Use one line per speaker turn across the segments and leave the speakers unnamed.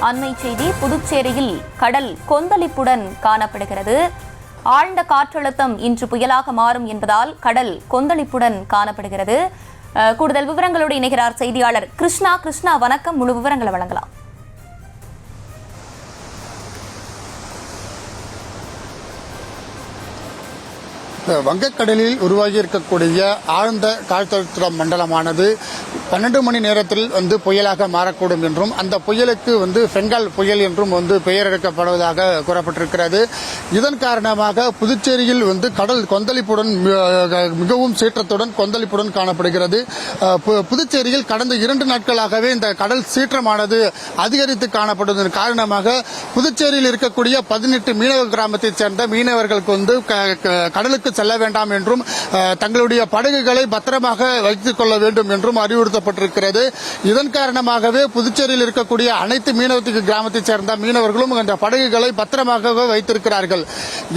அண்மை செய்தி. புதுச்சேரியில் கடல் கொந்தளிப்புடன் காணப்படுகிறது. ஆழ்ந்த காற்றழுத்தம் இன்று புயலாக மாறும் என்பதால் கடல் கொந்தளிப்புடன் காணப்படுகிறது. கூடுதல் விவரங்களோடு இணைகிறார் செய்தியாளர் கிருஷ்ணா. கிருஷ்ணா, வணக்கம். முழு விவரங்களை வழங்கலாம்.
வங்கக்கடலில் உருவாகி இருக்கக்கூடிய ஆழ்ந்த காற்றழுத்த மண்டலமானது 12 மணி நேரத்தில் புயலாக மாறக்கூடும் என்றும் அந்த புயலுக்கு பெங்கால் புயல் என்றும் பெயரெடுக்கப்படுவதாக கூறப்பட்டிருக்கிறது. இதன் காரணமாக புதுச்சேரியில் கடல் கொந்தளிப்புடன் மிகவும் சீற்றத்துடன் கொந்தளிப்புடன் காணப்படுகிறது. புதுச்சேரியில் கடந்த 2 நாட்களாகவே இந்த கடல் சீற்றமானது அதிகரித்து காணப்படுவதன் காரணமாக புதுச்சேரியில் இருக்கக்கூடிய 18 மீனவ கிராமத்தைச் சேர்ந்த மீனவர்களுக்கு கடலுக்கு செல்ல வேண்டாம் என்றும் தங்களுடைய படகுகளை பத்திரமாக வைத்துக் கொள்ள வேண்டும் என்றும் அறிவுறுத்தப்பட்டிருக்கிறது. இதன் காரணமாகவே புதுச்சேரியில் இருக்கக்கூடிய அனைத்து மீனவ கிராமத்தைச் சேர்ந்த மீனவர்களும் அந்த படகுகளை பத்திரமாக வைத்திருக்கிறார்கள்.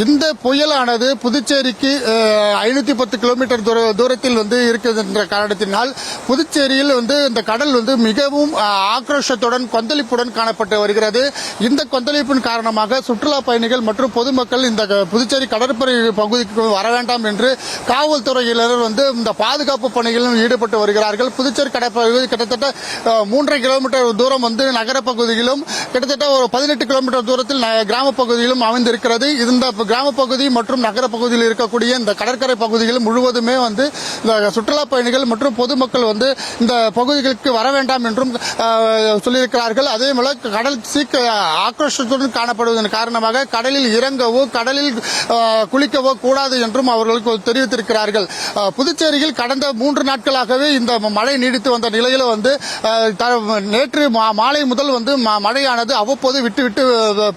இந்த புயலானது புதுச்சேரிக்கு 510 கிலோமீட்டர் தூரத்தில் இருக்கின்ற காரணத்தினால் புதுச்சேரியில் இந்த கடல் மிகவும் ஆக்ரோஷத்துடன் கொந்தளிப்புடன் காணப்பட்டு வருகிறது. இந்த கொந்தளிப்பின் காரணமாக சுற்றுலா பயணிகள் மற்றும் பொதுமக்கள் இந்த புதுச்சேரி கடற்படை பகுதிக்கு வர வேண்டாம் என்று காவல்துறையினர் இந்த பாதுகாப்பு பணிகளில் ஈடுபட்டு வருகிறார்கள். புதுச்சேரி கடற்பகுதி கிட்டத்தட்ட 3.5 கிலோமீட்டர் தூரம் நகர பகுதியிலும் கிட்டத்தட்ட ஒரு 18 கிலோமீட்டர் தூரத்தில் கிராம பகுதியிலும் அமைந்திருக்கிறது. இந்த கிராம பகுதி மற்றும் நகர பகுதியில் இருக்கக்கூடிய இந்த கடற்கரை பகுதிகள் முழுவதுமே இந்த சுற்றுலா பயணிகள் மற்றும் பொதுமக்கள் இந்த பகுதிகளுக்கு வர வேண்டாம் என்றும் சொல்லியிருக்கிறார்கள். அதே போல கடல் ஆக்ரோஷத்துடன் காணப்படுவதன் காரணமாக கடலில் இறங்கவோ கடலில் குளிக்கவோ கூடாது என்றும் அவர்களுக்கு தெரிவித்திருக்கிறார்கள். புதுச்சேரியில் கடந்த 3 நாட்களாகவே இந்த மழை நீடித்து வந்த நிலையில் நேற்று மாலை முதல் மழையானது அவ்வப்போது விட்டு விட்டு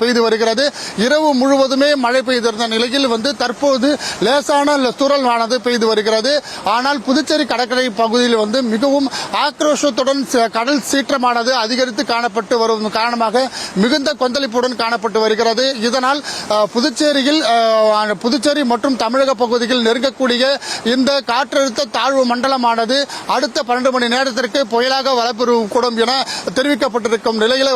பெய்து வருகிறது. இரவு முழுவதுமே மழை பெய்திருந்த நிலையில் தற்போது லேசான தூறலானது பெய்து வருகிறது. ஆனால் புதுச்சேரி கடற்கரை பகுதியில் மிகவும் ஆக்ரோஷத்துடன் கடல் சீற்றமானது அதிகரித்து காணப்பட்டு வரும் காரணமாக மிகுந்த கொந்தளிப்புடன் காணப்பட்டு வருகிறது. இதனால் புதுச்சேரி மற்றும் தமிழக பகுதியில் நெருங்கக்கூடிய இந்த காற்றழுத்த தாழ்வு மண்டலமானது அடுத்த 12 மணி நேரத்திற்கு புயலாக வளப்பெறக்கூடும் என தெரிவிக்கப்பட்டிருக்கும் நிலையில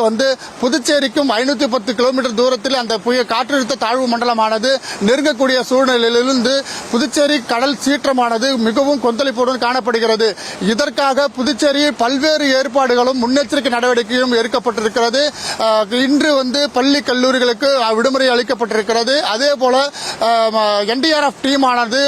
புதுச்சேரிக்கும் 510 கிலோமீட்டர் தூரத்தில் அந்த காற்றழுத்த தாழ்வு மண்டலமானது நெருங்கக்கூடிய சூழ்நிலையிலிருந்து புதுச்சேரி கடல் சீற்றமானது மிகவும் கொந்தளிப்புடன் காணப்படுகிறது. இதற்காக புதுச்சேரியில் பல்வேறு ஏற்பாடுகளும் முன்னெச்சரிக்கை நடவடிக்கையும் எடுக்கப்பட்டிருக்கிறது. இன்று பள்ளி கல்லூரிகளுக்கு விடுமுறை அளிக்கப்பட்டிருக்கிறது. அதே போல என்டிஆர்எஃப் டீமானது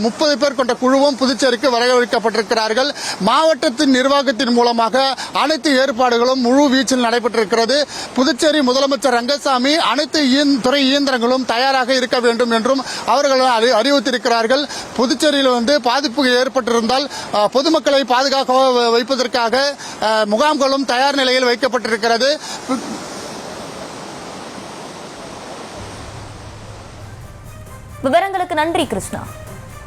30 பேர் கொண்ட குழுவும் புதுச்சேரிக்கு வரவழைக்கப்பட்டிருக்கிறார்கள். மாவட்டத்தின் நிர்வாகத்தின் மூலமாக அனைத்து ஏற்பாடுகளும் முழு வீச்சில் நடைபெற்றிருக்கிறது. புதுச்சேரி முதலமைச்சர் ரங்கசாமி அனைத்து துறை இயந்திரங்களும் தயாராக இருக்க வேண்டும் என்றும் அவர்கள் அறிவுறுத்தியிருக்கிறார்கள். புதுச்சேரியில் பாதிப்பு ஏற்பட்டிருந்தால் பொதுமக்களை பாதுகாக்க வைப்பதற்காக முகாம்களும் தயார் நிலையில் வைக்கப்பட்டிருக்கிறது.
விவரங்களுக்கு நன்றி கிருஷ்ணா.